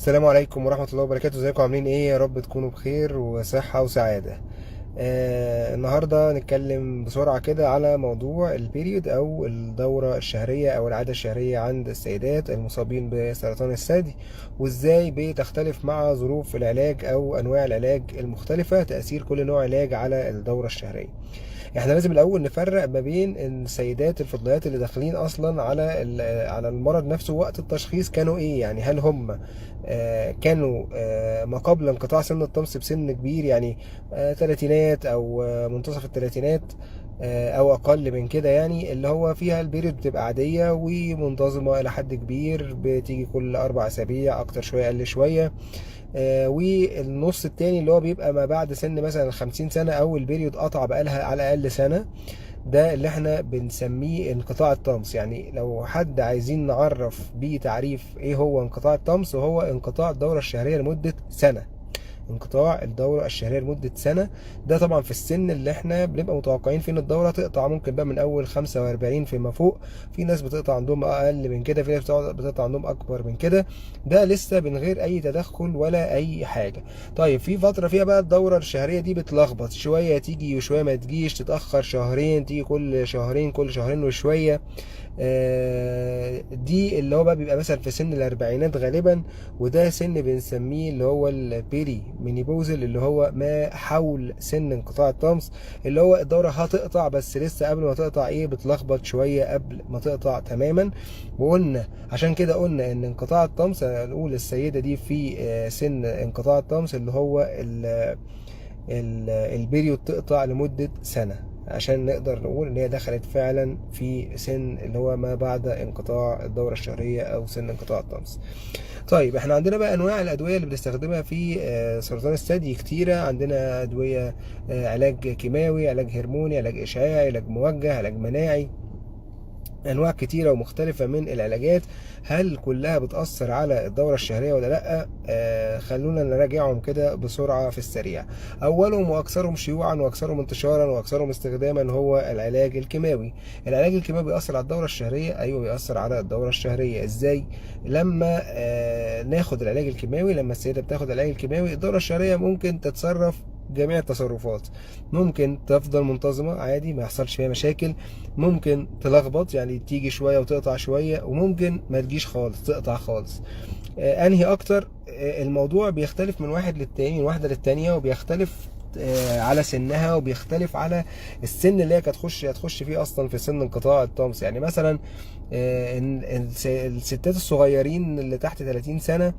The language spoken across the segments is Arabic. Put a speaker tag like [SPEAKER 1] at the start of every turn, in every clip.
[SPEAKER 1] السلام عليكم ورحمة الله وبركاته. ازيكم عاملين ايه؟ يا رب تكونوا بخير وصحة وسعادة. النهاردة نتكلم بسرعة كده على موضوع البيريود او الدورة الشهرية او العادة الشهرية عند السيدات المصابين بسرطان الثدي، وازاي بتختلف مع ظروف العلاج او انواع العلاج المختلفة، تأثير كل نوع علاج على الدورة الشهرية. احنا لازم الاول نفرق ما بين السيدات الفضليات اللي داخلين اصلا على المرض نفسه وقت التشخيص كانوا ايه، يعني هل هم كانوا ما قبل انقطاع سن الطمس بسن كبير، يعني تلاتينات او منتصف التلاتينات، او اقل من كده، يعني اللي هو فيها البيريد بتبقى عادية ومنتظمة الى حد كبير، بتيجي كل 4 اسابيع، اكتر شوية اقل شوية. والنص التاني اللي هو بيبقى ما بعد سن مثلا 50 سنة، او البيريود قطع بقالها على الاقل سنة، ده اللي احنا بنسميه انقطاع الطمس. يعني لو حد عايزين نعرف بيه تعريف ايه هو انقطاع الطمس، وهو انقطاع الدورة الشهرية لمدة سنة. انقطاع الدورة الشهرية لمدة سنة، ده طبعا في السن اللي احنا بنبقى متوقعين فيه ان الدورة تقطع، ممكن بقى من اول 45 فيما فوق. في ناس بتقطع عندهم اقل من كده، في ناس بتقطع عندهم اكبر من كده. ده لسه من غير اي تدخل ولا اي حاجة. طيب في فترة فيها بقى الدورة الشهرية دي بتلخبط شوية، تيجي وشوية ما تجيش، تتأخر شهرين، تيجي كل شهرين، كل شهرين وشوية. دي اللي هو بقى بيبقى مثلا في سن الاربعينات غالبا، وده سن بنسميه اللي هو البيري مينيبوزل، اللي هو ما حول سن انقطاع الطمس، اللي هو الدورة هتقطع بس لسه قبل ما تقطع ايه بتلخبط شوية قبل ما تقطع تماما. وقلنا عشان كده قلنا ان انقطاع الطمس، نقول السيدة دي في سن انقطاع الطمس اللي هو البيريود تقطع لمدة سنة، عشان نقدر نقول ان هي دخلت فعلا في سن اللي هو ما بعد انقطاع الدورة الشهرية او سن انقطاع الطمس. طيب احنا عندنا بقى انواع الادوية اللي بنستخدمها في سرطان الثدي كتيرة. عندنا ادوية علاج كيماوي، علاج هرموني، علاج اشعاعي، علاج موجه، علاج مناعي، انواع كتيره ومختلفه من العلاجات. هل كلها بتاثر على الدوره الشهريه ولا لا؟ خلونا نراجعهم كده بسرعه في السريع. اولهم واكثرهم شيوعا واكثرهم انتشارا واكثرهم استخداما هو العلاج الكيماوي. العلاج الكيماوي بيأثر على الدوره الشهريه؟ ايوه بيأثر على الدوره الشهريه. ازاي؟ لما ناخد العلاج الكيماوي، لما السيده بتاخد العلاج الكيماوي، الدوره الشهريه ممكن تتصرف جميع التصرفات. ممكن تفضل منتظمة عادي ما يحصلش فيها مشاكل، ممكن تلخبط يعني تيجي شوية وتقطع شوية، وممكن ما تجيش خالص تقطع خالص. انهي اكتر؟ الموضوع بيختلف من واحد للتاني، من واحدة للتانية، وبيختلف على سنها، وبيختلف على السن اللي هي هتخش فيه اصلا في سن انقطاع الطمس. يعني مثلا الستات الصغيرين اللي تحت 30 سنة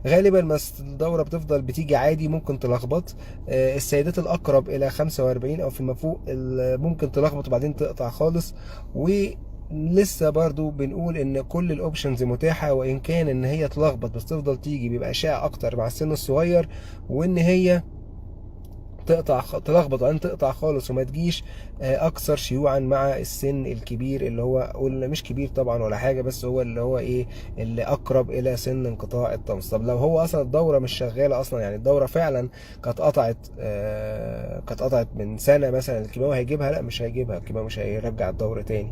[SPEAKER 1] غالبا ما الدورة بتفضل بتيجي عادي، ممكن تلخبط. السيدات الأقرب إلى 45 أو فيما فوق ممكن تلخبط وبعدين تقطع خالص. ولسه برضو بنقول ان كل الاوبشنز متاحة، وان كان ان هي تلخبط بس تفضل تيجي، بيبقى اشاعة اكتر مع السن الصغير، وان هي تلخبط وبعدين تقطع خالص وما تجيش اكثر شيوعا مع السن الكبير، اللي هو قلنا مش كبير طبعا ولا حاجه، بس هو اللي هو ايه، اللي اقرب الى سن انقطاع الطمس. طب لو هو اصلا الدوره مش شغاله اصلا، يعني الدوره فعلا كانت قطعت من سنه مثلا، الكيماوي هيجيبها؟ لا مش هيجيبها، الكيماوي مش هيرجع الدوره تاني.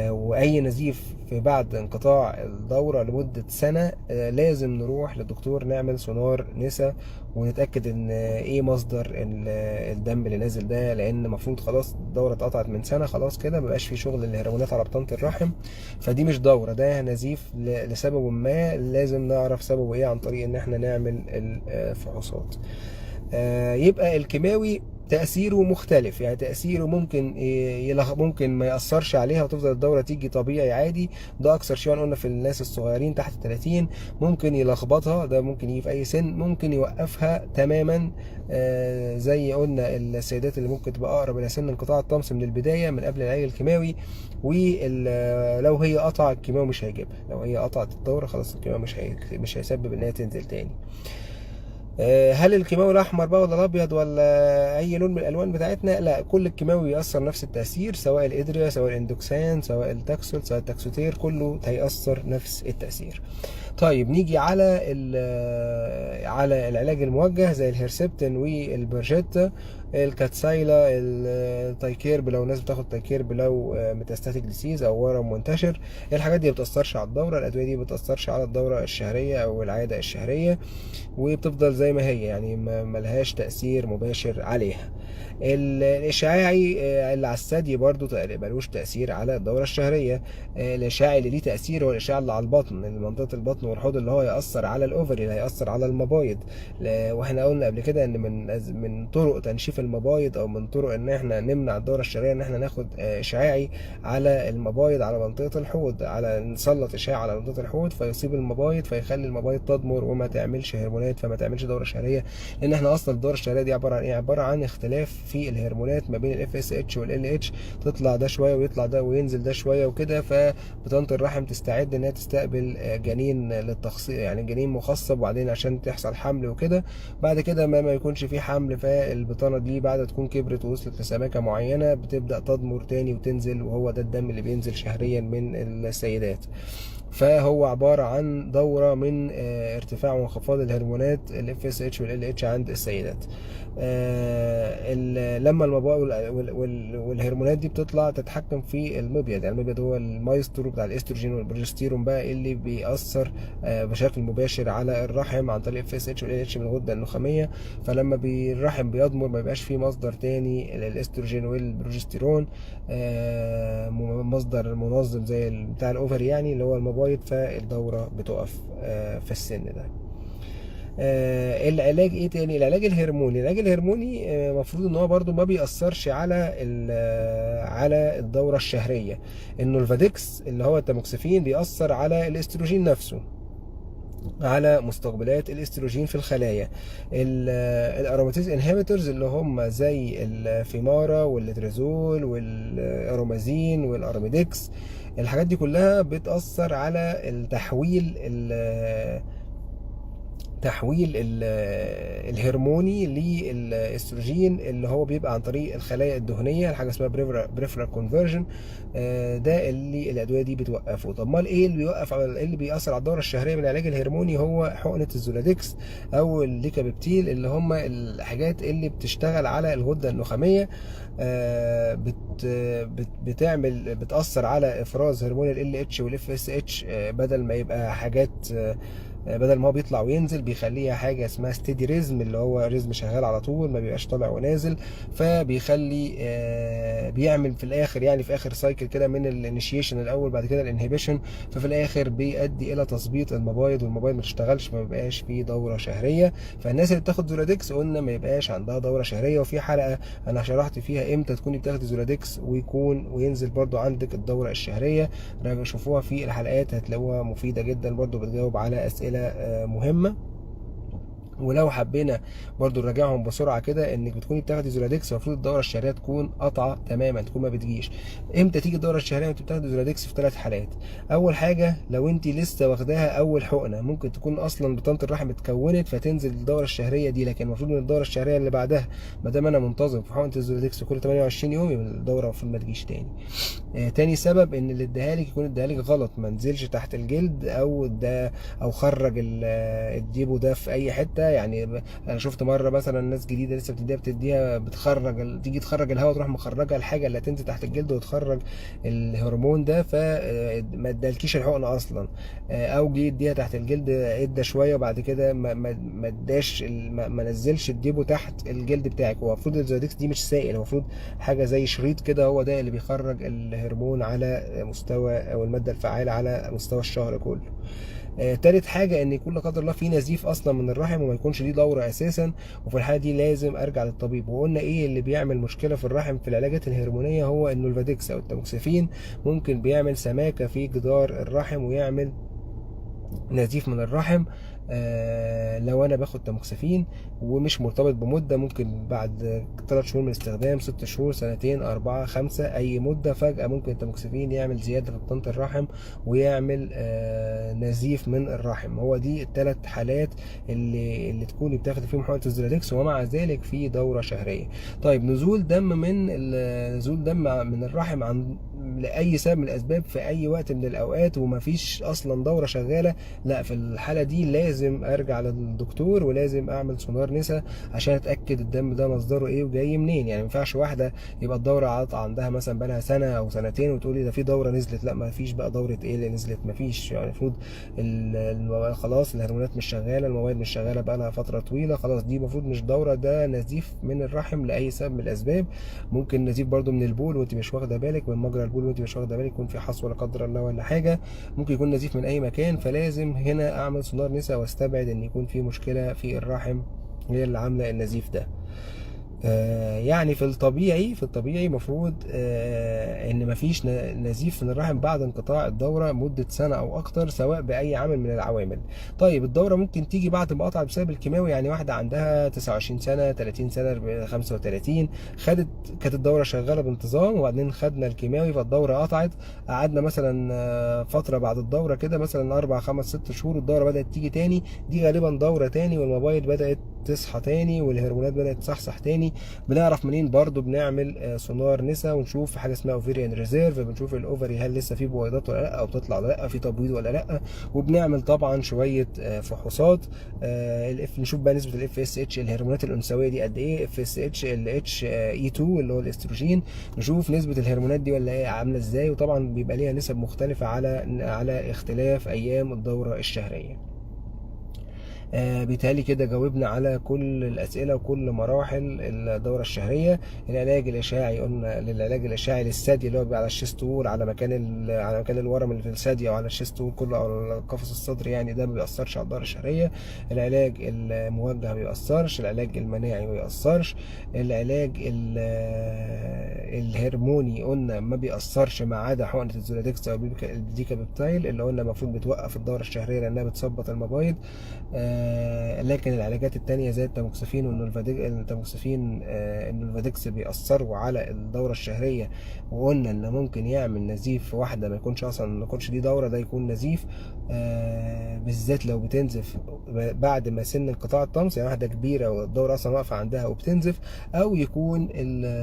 [SPEAKER 1] واي نزيف في بعد انقطاع الدوره لمده سنه لازم نروح للدكتور نعمل سونار نسا، ونتاكد ان ايه مصدر الدم اللي نازل ده، لان المفروض خلاص الدوره اتقطعت من سنه، خلاص كده مبقاش في شغل الهرمونات على بطانه الرحم، فدي مش دوره، ده نزيف لسبب ما، لازم نعرف سببه ايه عن طريق ان احنا نعمل الفحوصات. يبقى الكيماوي تأثيره مختلف، يعني تأثيره ممكن ما يأثرش عليها وتفضل الدورة تيجي طبيعي عادي، ده أكثر شيء قلنا في الناس الصغيرين تحت 30. ممكن يلخبطها، ده ممكن يجي في أي سن، ممكن يوقفها تماما. زي قلنا السيدات اللي ممكن تبقى أقرب إلى سن انقطاع الطمس من البداية من قبل العلاج الكيماوي. ولو هي قطع الكيماوي مش هيجيبها، لو هي قطعت الدورة خلاص الكيماوي مش هيسبب إنها تنزل تاني. هل الكيماوي الاحمر بقى ولا الابيض ولا اي لون من الالوان بتاعتنا؟ لا، كل الكيماوي بيأثر نفس التأثير، سواء الادريا سواء الاندوكسان سواء التاكسول سواء التاكسوتير، كله هيأثر نفس التأثير. طيب نيجي على على العلاج الموجه زي الهيرسبتين والبرجيتا. الكاتسايلا، التايكيرب لو الناس بتاخد تايكيرب لو ميتاستاتيك ديسيز او ورم منتشر. الحاجات دي ما بتأثرش على الدورة، الأدوية دي ما بتأثرش على الدورة الشهرية أو العادة الشهرية، وبتفضل زي ما هي، يعني ملهاش تأثير مباشر عليها. الإشعاعي اللي على الثدي برضو ملوش تأثير على الدورة الشهرية. الإشعاعي اللي ليه تأثير هو الإشعاع اللي على البطن، اللي منطقة البطن والحوض، اللي هو يأثر على الأوفري، اللي هيأثر على المبايض. واحنا قلنا قبل كده ان من طرق تنشيف المبايض او من طرق ان احنا نمنع الدورة الشهرية ان احنا ناخد إشعاعي على المبايض، على منطقة الحوض، على نسلط إشعاع على منطقة الحوض فيصيب المبايض فيخلي المبايض تضمر وما تعملش هرمونات، فما تعملش دورة شهرية. لان احنا اصلا الدورة الشهرية دي عبارة عن ايه؟ عبارة عن اختلاف في الهرمونات ما بين الاف اس اتش والال اتش، تطلع ده شوية ويطلع ده وينزل ده شوية وكده، فبطانة الرحم تستعد انها تستقبل جنين للتخصيب، يعني جنين مخصب، وبعدين عشان تحصل حمل وكده. بعد كده ما يكونش في حمل، فالبطانة دي بعد تكون كبرت ووصلت لسماكة معينة بتبدأ تضمر تاني وتنزل، وهو ده الدم اللي بينزل شهريا من السيدات. فهو عبارة عن دورة من ارتفاع وانخفاض الهرمونات ال FSH وال LH عند السيدات. لما المبايض والهرمونات دي بتطلع تتحكم في المبيض، يعني المبيض هو المايسترو بتاع الاستروجين والبروجستيرون بقى، اللي بيأثر بشكل مباشر على الرحم عن طريق FSH وال LH من الغدة النخامية. فلما الرحم بيضمر ما بيبقاش فيه مصدر تاني للاستروجين والبروجستيرون، مصدر منظم زي بتاع الاوفري يعني اللي هو المبايض، فالدورة بتقف في السن ده. العلاج ايه تاني؟ العلاج الهرموني مفروض ان هو برضو ما بيأثرش على على الدورة الشهرية. انه الفاديكس اللي هو التاموكسيفين بيأثر على الاستروجين نفسه، على مستقبلات الاستروجين في الخلايا. الاروماتيز انهبيتورز اللي هم زي الفيمارا والليترازول والارومازين والاراميدكس، الحاجات دي كلها بتأثر على تحويل الهرموني للاستروجين اللي هو بيبقى عن طريق الخلايا الدهنيه، حاجه اسمها بريفرال كونفرجن. ده اللي الادويه دي بتوقفه. طب امال ايه اللي بيوقف ايه اللي بيأثر على الدوره الشهريه من العلاج الهرموني؟ هو حقنه الزولادكس او الليكابيبتيل، اللي هم الحاجات اللي بتشتغل على الغده النخاميه، بتأثر على افراز هرمون ال LH وال FSH، بدل ما يبقى حاجات، بدل ما هو بيطلع وينزل بيخليها حاجه اسمها ستيدي ريزم، اللي هو ريزم شغال على طول ما بيبقاش طالع ونازل. فبيخلي بيعمل في الاخر، يعني في اخر سايكل كده من الانيشيشن الاول بعد كده الانهبيشن، ففي الاخر بيؤدي الى تظبيط المبايض، والمبايض ما تشتغلش، ما بيبقاش فيه دوره شهريه. فالناس اللي بتاخد زولادكس قلنا ما يبقاش عندها دوره شهريه، وفي حلقه انا شرحت فيها امتى تكوني بتاخدي زولادكس وينزل برضو عندك الدوره الشهريه. شوفوها في الحلقات هتلاقوها مفيده جدا، برضو بتجاوب على اسئله مهمة. ولو حبينا برضو نراجعهم بسرعه كده، انك بتكوني بتاخدي زولادكس المفروض الدوره الشهريه تكون قطعه تماما، تكون ما بتجيش. امتى تيجي الدوره الشهريه وانت بتاخدي زولادكس؟ في 3 حالات. اول حاجه لو انت لسه واخداها اول حقنه، ممكن تكون اصلا بطانه الرحم اتكونت فتنزل الدوره الشهريه دي، لكن المفروض ان الدوره الشهريه اللي بعدها ما دام انا منتظم في حقنه الزولادكس كل 28 يوم، يبقى الدوره المفروض ما تجيش تاني. تاني سبب ان اللي اداها لك يكون اداها لك غلط، ما نزلش تحت الجلد، او خرج الديبو ده في اي حته. يعني انا شفت مره مثلا ناس جديده لسه بتديها تيجي تخرج الهواء تروح مخرجه الحاجه اللي هتنزل تحت الجلد وتخرج الهرمون ده، فما ادالكيش الحقنه اصلا. او جه يديها تحت الجلد ادى شويه وبعد كده ما اداش ما نزلش الديبو تحت الجلد بتاعك. هو المفروض الزودكس دي مش سائل، المفروض حاجه زي شريط كده، هو ده اللي بيخرج الهرمون على مستوى، او الماده الفعاله على مستوى الشهر كله. تالت حاجة ان يكون لا قدر الله في نزيف اصلا من الرحم وما يكونش ليه دورة اساسا، وفي الحالة دي لازم ارجع للطبيب. وقلنا ايه اللي بيعمل مشكلة في الرحم في العلاجات الهرمونية؟ هو انه الفاديكس او التاموكسيفين ممكن بيعمل سماكة في جدار الرحم ويعمل نزيف من الرحم. لو انا باخد تاموكسيفين ومش مرتبط بمده، ممكن بعد 3 شهور من الاستخدام، 6 شهور، 2 4 5 اي مده، فجاه ممكن التاموكسيفين يعمل زياده في بطانه الرحم ويعمل نزيف من الرحم. هو دي ال3 حالات اللي تكوني بتاخدي فيهم حقنه الزولادكس ومع ذلك في دوره شهريه. طيب نزول دم من الرحم لاي سبب من الاسباب في اي وقت من الاوقات ومفيش اصلا دوره شغاله، لا في الحاله دي لازم ارجع للدكتور ولازم اعمل سونار نسا عشان اتاكد الدم ده مصدره ايه وجاي منين. يعني ما ينفعش واحده يبقى الدوره عندها مثلا بقالها سنه او سنتين وتقولي ده في دوره نزلت، لا ما فيش بقى دوره ايه اللي نزلت، ما فيش. يعني المفروض خلاص الهرمونات مش شغاله، المواد مش شغاله بقالها فتره طويله، خلاص دي المفروض مش دوره، ده نزيف من الرحم لاي سبب من الاسباب. ممكن نزيف برده من البول وانت مش واخده بالك، من مجرى البول وانت مش واخده بالك، يكون في حصوه لا قدر الله ولا حاجه، ممكن يكون نزيف من اي مكان. فلازم هنا اعمل سونار نسا واستبعد ان يكون في مشكله في الرحم هي اللي عامله النزيف ده. يعني في الطبيعي مفروض ان مفيش نزيف من الرحم بعد انقطاع الدوره مده سنه او اكتر سواء باي عامل من العوامل. طيب الدوره ممكن تيجي بعد ما قطعت بسبب الكيماوي، يعني واحده عندها 29 سنه 30 سنه 35 كانت الدوره شغاله بانتظام وبعدين خدنا الكيماوي فالدوره قطعت، قعدنا مثلا فتره بعد الدوره كده مثلا 4 5 6 شهور والدوره بدات تيجي تاني، دي غالبا دوره تاني والموبايل بدات تصحى تاني والهرمونات بدات تصحصح تاني. بنعرف منين؟ برضو بنعمل سونار نسا ونشوف حاجه اسمها اوفيريان ريزيرف، بنشوف الاوفري هل لسه فيه بويضات ولا لا او بتطلع ولا لا، في تبويض ولا لا. وبنعمل طبعا شويه فحوصات، نشوف بقى نسبه الاف اس اتش الهرمونات الانثويه دي قد ايه، اف اس اتش الاتش اي 2 اللي هو الاستروجين، نشوف نسبه الهرمونات دي ولا ايه عامله ازاي. وطبعا بيبقى ليها نسب مختلفه على اختلاف ايام الدوره الشهريه. بالتالي كده جاوبنا على كل الأسئلة وكل مراحل الدورة الشهرية. العلاج الإشعاعي قلنا للعلاج الإشعاعي للثدي اللي هو بيبقى على الشيست وول، على مكان الورم اللي في الثدي أو على الشيست وول كله أو القفص الصدري، يعني ده ما بيأثرش على الدورة الشهرية. العلاج الموجه ما بيأثرش، العلاج المناعي ما بيأثرش، العلاج الهرموني قلنا ما بيأثرش ما عدا حقنة الزولادكس أو الديكابيبتايل اللي قلنا المفروض بتوقف الدورة الشهرية لأنها بتثبط المبايض. لكن العلاجات التانية زي التاموكسفين النولفادكس بيأثروا على الدورة الشهرية، وقلنا ان ممكن يعمل نزيف في واحدة ما يكونش دي دورة، ده يكون نزيف بالذات لو بتنزف بعد ما سن انقطاع الطمس، يعني واحدة كبيرة والدورة اصلا واقفة عندها وبتنزف، او يكون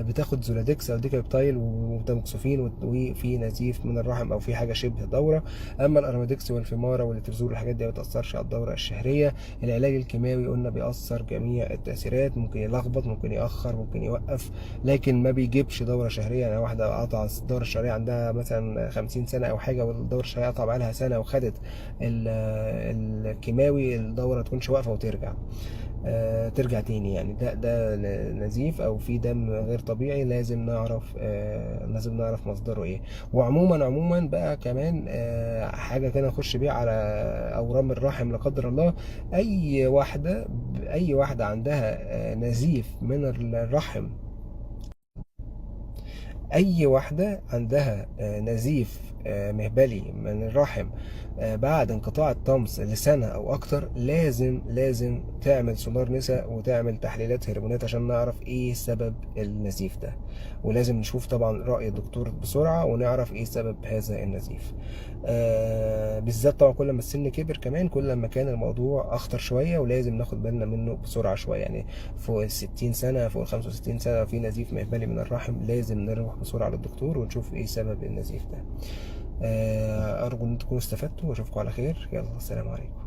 [SPEAKER 1] بتاخد زولادكس او ديكابتايل وتاموكسفين وفي نزيف من الرحم او في حاجة شبه دورة. اما الاراميدكس والفيمارا والترزول الحاجات دي ما بتأثرش على الدورة الشهرية. العلاج الكيماوي قلنا بيأثر جميع التأثيرات، ممكن يلخبط ممكن يأخر ممكن يوقف، لكن ما بيجيبش دورة شهرية. يعني واحدة قطع الدورة الشهرية عندها مثلا 50 سنة أو حاجة والدورة الشهرية قطع بقالها سنة وخدت الكيماوي، الدورة تكونش واقفة وترجع ترجع تاني، يعني ده نزيف او في دم غير طبيعي، لازم نعرف مصدره ايه. وعموما بقى كمان حاجه كده نخش بيها على اورام الرحم لا قدر الله. اي واحده عندها نزيف من الرحم، اي واحده عندها نزيف مهبلي من الرحم بعد انقطاع الطمس لسنة او اكتر، لازم تعمل سونار نساء وتعمل تحليلات هرمونات عشان نعرف ايه سبب النزيف ده، ولازم نشوف طبعا رأي الدكتور بسرعة ونعرف ايه سبب هذا النزيف. بالذات طبعا كل ما السن كبر كمان كل ما كان الموضوع اخطر شوية ولازم ناخد بالنا منه بسرعة شوية. يعني فوق 60 سنة فوق 65 سنة في نزيف مهبلي من الرحم لازم نروح بسرعة للدكتور ونشوف ايه سبب النزيف ده. أرجو أن تكونوا استفدتوا وأشوفكم على خير. يلا السلام عليكم.